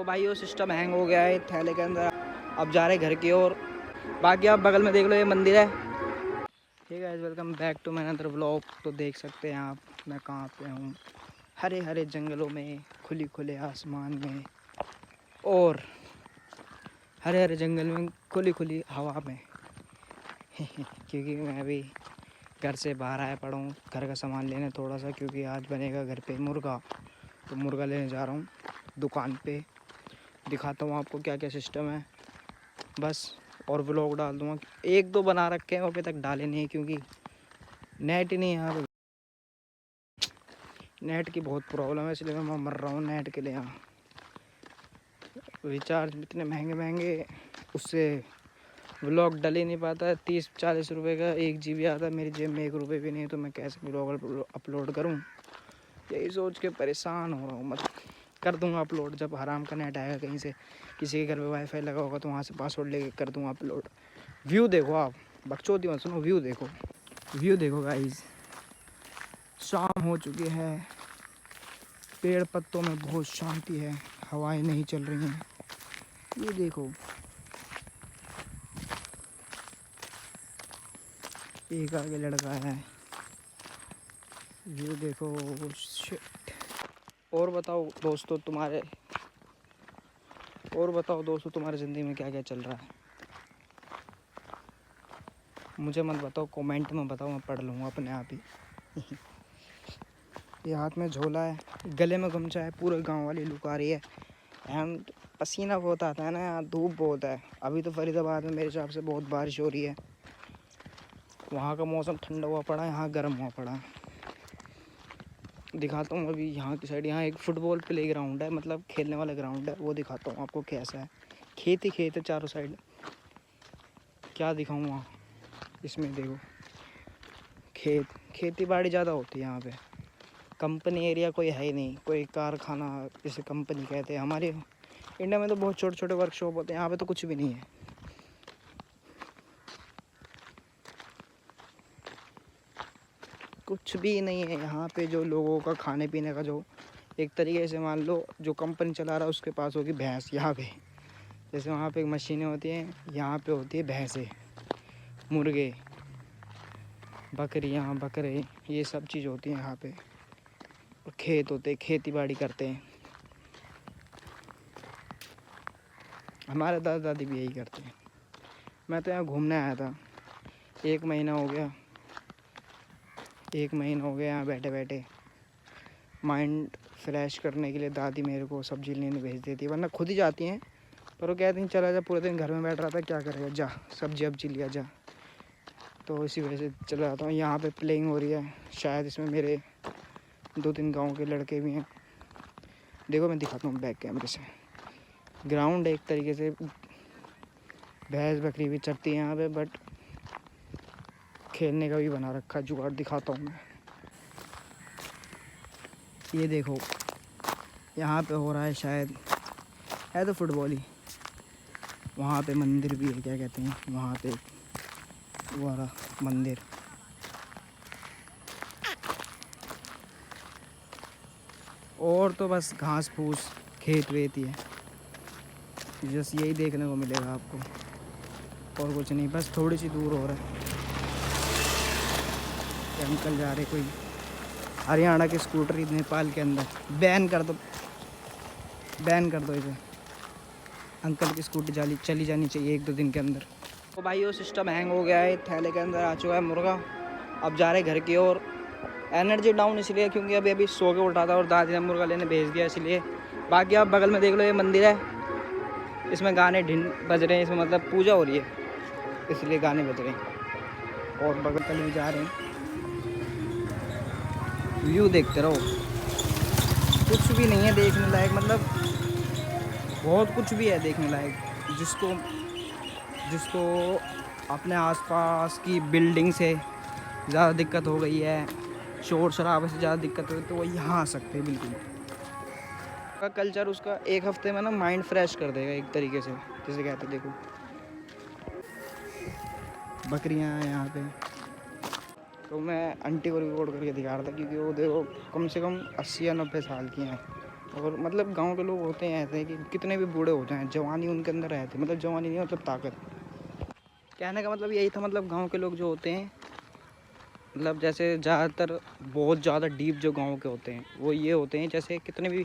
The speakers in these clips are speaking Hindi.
तो भाई वो सिस्टम हैंग हो गया है थैले के अंदर। अब जा रहे घर की ओर। बाकी आप बगल में देख लो, ये मंदिर है। ठीक है, welcome back to my another vlog. तो देख सकते हैं आप मैं कहाँ पे हूँ। हरे हरे जंगलों में, खुली खुले आसमान में और हरे हरे जंगल में खुली खुली हवा में क्योंकि मैं अभी घर से बाहर आया पड़ा हूँ घर का सामान लेने थोड़ा सा, क्योंकि आज बनेगा घर पे मुर्गा। तो मुर्गा लेने जा रहा हूँ दुकान पे। दिखाता हूँ आपको क्या क्या सिस्टम है बस, और व्लॉग डाल दूँगा। एक दो बना रखे हैं, अभी तक डाले नहीं क्योंकि नेट ही नहीं है यहाँ पे। नेट की बहुत प्रॉब्लम है, इसलिए मैं मर रहा हूँ नेट के लिए। यहाँ रिचार्ज इतने महंगे महंगे, उससे व्लॉग डल ही नहीं पाता है। 30-40 रुपये का 1 GB आता है, मेरी जेब में 1 रुपये भी नहीं है। तो मैं कैसे व्लॉग अपलोड करूँ, यही सोच के परेशान हो रहा हूँ। मत कर दूँगा अपलोड जब आराम का नेट आएगा कहीं से, किसी के घर पे वाईफाई लगा होगा तो वहाँ से पासवर्ड लेके कर दूँगा अपलोड। व्यू देखो आप, बकचोदी मत सुनो, व्यू देखो, व्यू देखो गाइस। शाम हो चुकी है, पेड़ पत्तों में बहुत शांति है, हवाएं नहीं चल रही हैं। ये देखो, एक आगे लड़का है, ये देखो। शिट। और बताओ दोस्तों तुम्हारे ज़िंदगी में क्या क्या चल रहा है। मुझे मत बताओ, कमेंट में बताओ, मैं पढ़ लूँगा अपने आप ही। ये हाथ में झोला है, गले में गमछा है, पूरे गांव वाली लुक आ रही है। हम पसीना बहुत आता है ना, यहाँ धूप बहुत है। अभी तो फरीदाबाद में मेरे हिसाब से बहुत बारिश हो रही है। वहाँ का मौसम ठंडा हुआ पड़ा है, यहाँ गर्म हुआ पड़ा है। दिखाता हूँ अभी यहाँ की साइड। यहाँ एक फुटबॉल प्ले ग्राउंड है, मतलब खेलने वाला ग्राउंड है, वो दिखाता हूँ आपको कैसा है। खेत ही खेत है चारों साइड, क्या दिखाऊँ वहाँ। इसमें देखो, खेती बाड़ी ज़्यादा होती है यहाँ पे। कंपनी एरिया कोई है ही नहीं, कोई कारखाना जिसे कंपनी कहते हैं। हमारे इंडिया में तो बहुत छोटे छोटे वर्कशॉप होते हैं, यहाँ पे तो कुछ भी नहीं है। कुछ भी नहीं है यहाँ पे। जो लोगों का खाने पीने का, जो एक तरीके से मान लो जो कंपनी चला रहा है उसके पास होगी भैंस। यहाँ पे जैसे वहाँ पे मशीनें होती हैं, यहाँ पे होती है भैंसें, मुर्गे, बकरियाँ, बकरे, ये सब चीज़ होती हैं यहाँ पे। और खेत होते, खेती बाड़ी करते हैं। हमारे दादा दादी भी यही करते हैं। मैं तो यहाँ घूमने आया था, 1 महीना हो गया। 1 महीना हो गया यहाँ बैठे बैठे। माइंड फ्रेश करने के लिए दादी मेरे को सब्जी लेने भेज देती है, वरना खुद ही जाती हैं। पर वो कहती हैं चला जा, पूरे दिन घर में बैठ रहा था क्या करेगा, जा सब्जी वब्जी लिया जा। तो इसी वजह से चला जाता हूँ। यहाँ पे प्लेइंग हो रही है, शायद इसमें मेरे 2-3 गाँव के लड़के भी हैं। देखो मैं दिखाता हूँ बैक कैमरे से। ग्राउंड एक तरीके से, भैंस बकरी भी चरती है यहाँ पे, बट खेलने का भी बना रखा जुगाड़। दिखाता हूँ मैं, ये देखो यहाँ पे हो रहा है, शायद है तो फुटबॉल ही। वहाँ पे मंदिर भी है, क्या कहते हैं वहाँ पे, वो वाला मंदिर। और तो बस घास फूस, खेत वेत ही है, जस्ट यही देखने को मिलेगा आपको, और कुछ नहीं। बस थोड़ी सी दूर हो रहा है, अंकल जा रहे कोई हरियाणा की स्कूटरी नेपाल के अंदर। बैन कर दो, बैन कर दो इसे। अंकल की स्कूटी चली जानी चाहिए 1-2 दिन के अंदर। तो भाई वो सिस्टम हैंग हो गया है, थैले के अंदर आ चुका है मुर्गा। अब जा रहे घर की ओर। एनर्जी डाउन इसलिए क्योंकि अभी अभी सो के उठा था और दादी ने मुर्गा लेने भेज दिया, इसलिए। बाकी आप बगल में देख लो, ये मंदिर है, इसमें गाने बज रहे हैं, इसमें मतलब पूजा हो रही है, इसलिए गाने बज रहे हैं। और बगल कल भी जा रहे हैं। व्यू देखते रहो, कुछ भी नहीं है देखने लायक, मतलब बहुत कुछ भी है देखने लायक। जिसको जिसको अपने आसपास की बिल्डिंग से ज़्यादा दिक्कत हो गई है, शोर शराबे से ज़्यादा दिक्कत हो गई, तो वो यहाँ आ सकते हैं बिल्कुल। का कल्चर उसका 1 हफ्ते में ना माइंड फ्रेश कर देगा एक तरीके से, जैसे कहते हैं। देखो बकरियाँ हैं यहाँ पे। तो मैं आंटी को रिकॉर्ड करके दिखा रहा था, क्योंकि वो देखो कम से कम 80 या 90 साल की हैं। और मतलब गांव के लोग होते हैं ऐसे कि कितने भी बूढ़े हो जाएं जवानी उनके अंदर रहती है, मतलब जवानी नहीं मतलब ताकत। कहने का मतलब यही था, मतलब गांव के लोग जो होते हैं, मतलब जैसे ज़्यादातर बहुत ज़्यादा डीप जो गांव के होते हैं वो ये होते हैं, जैसे कितने भी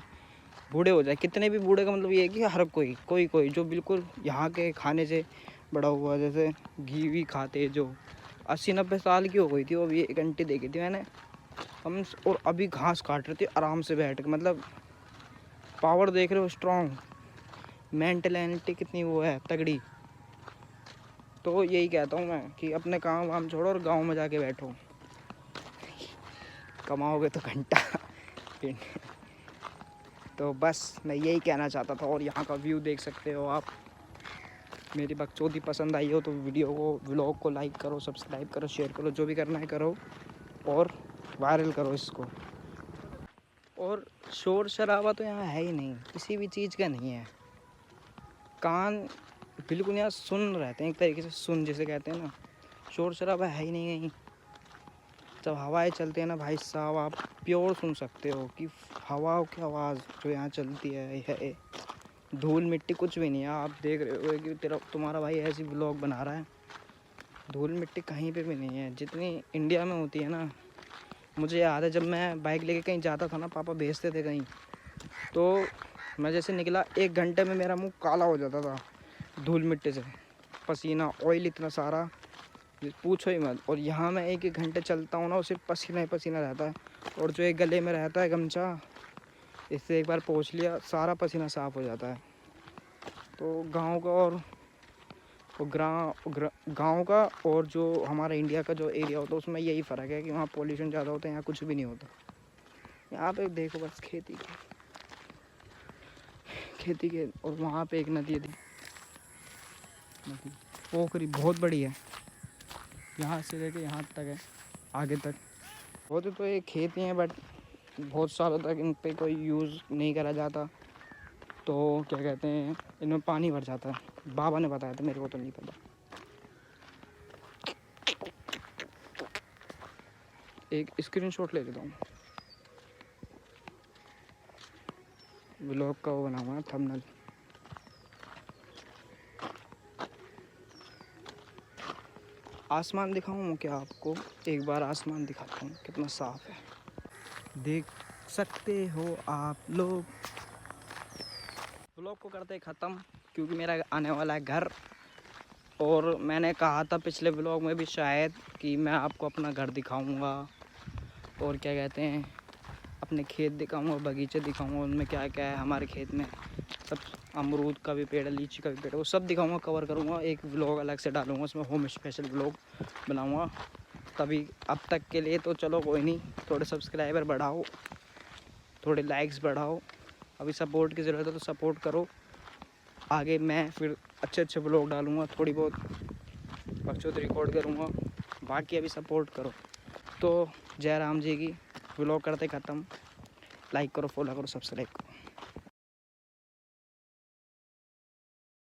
बूढ़े हो जाए, कितने भी बूढ़े का मतलब ये है कि हर कोई जो बिल्कुल यहाँ के खाने से बड़ा हुआ, जैसे घी भी खाते, जो 80-90 साल की हो गई थी वो अभी एक घंटे देखी थी मैंने हम, और अभी घास काट रही थी आराम से बैठ के, मतलब पावर देख रहे हो, स्ट्रॉन्ग मेंटलिटी कितनी वो है तगड़ी। तो यही कहता हूँ मैं कि अपने काम वाम छोड़ो और गांव में जाके बैठो, कमाओगे तो घंटा। तो बस मैं यही कहना चाहता था। और यहाँ का व्यू देख सकते हो आप। मेरी बकचोदी पसंद आई हो तो वीडियो को, व्लॉग को लाइक करो, सब्सक्राइब करो, शेयर करो, जो भी करना है करो और वायरल करो इसको। और शोर शराबा तो यहाँ है ही नहीं, किसी भी चीज़ का नहीं है। कान बिल्कुल यहाँ सुन रहते हैं, एक तरीके से सुन जिसे कहते हैं ना, शोर शराबा है ही नहीं कहीं। जब हवाएं चलती है ना भाई साहब, आप प्योर सुन सकते हो कि हवा की आवाज़ जो यहाँ चलती है, धूल मिट्टी कुछ भी नहीं है। आप देख रहे हो कि तुम्हारा भाई ऐसी व्लॉग बना रहा है, धूल मिट्टी कहीं पे भी नहीं है जितनी इंडिया में होती है ना। मुझे याद है जब मैं बाइक लेके कहीं जाता था ना, पापा भेजते थे कहीं, तो मैं जैसे निकला 1 घंटे में मेरा मुंह काला हो जाता था धूल मिट्टी से, पसीना, ऑयल इतना सारा पूछो ही मत। और यहाँ मैं 1-1 घंटे चलता हूँ ना, सिर्फ पसीना ही पसीना रहता है। और जो एक गले में रहता है गमछा, इससे एक बार पोंछ लिया सारा पसीना साफ़ हो जाता है। तो गांव का और गांव का और जो हमारा इंडिया का जो एरिया होता है उसमें यही फ़र्क है कि वहाँ पॉल्यूशन ज़्यादा होता है, यहाँ कुछ भी नहीं होता। यहाँ पे देखो बस खेती के, और वहाँ पे एक नदी पोखरी बहुत बड़ी है, यहाँ से लेके यहाँ तक है, आगे तक। होते तो ये खेती हैं बट बहुत सालों तक इन पे कोई यूज़ नहीं करा जाता, तो क्या कहते हैं, इनमें पानी भर जाता है। बाबा ने बताया था, मेरे को तो नहीं पता। एक स्क्रीनशॉट ले लेता हूँ, व्लॉग का वो बना हुआ है थंबनेल। आसमान दिखाऊँ क्या आपको? एक बार आसमान दिखाता हूँ कितना साफ़ है, देख सकते हो आप लोग। व्लॉग को करते ख़त्म क्योंकि मेरा आने वाला है घर। और मैंने कहा था पिछले व्लॉग में भी शायद कि मैं आपको अपना घर दिखाऊंगा और क्या कहते हैं, अपने खेत दिखाऊंगा, बगीचे दिखाऊंगा, उनमें क्या क्या है हमारे खेत में। सब अमरूद का भी पेड़ है, लीची का भी पेड़ है, वो सब दिखाऊंगा, कवर करूंगा। एक व्लॉग अलग से डालूंगा, उसमें होम स्पेशल व्लॉग बनाऊंगा। तभी अब तक के लिए तो चलो कोई नहीं, थोड़े सब्सक्राइबर बढ़ाओ, थोड़े लाइक्स बढ़ाओ, अभी सपोर्ट की ज़रूरत है तो सपोर्ट करो। आगे मैं फिर अच्छे व्लॉग डालूंगा, थोड़ी बहुत बकचोदी रिकॉर्ड करूंगा, बाकी अभी सपोर्ट करो। तो जय राम जी की। व्लॉग करते ख़त्म, लाइक करो, फॉलो करो, सब्सक्राइब करो।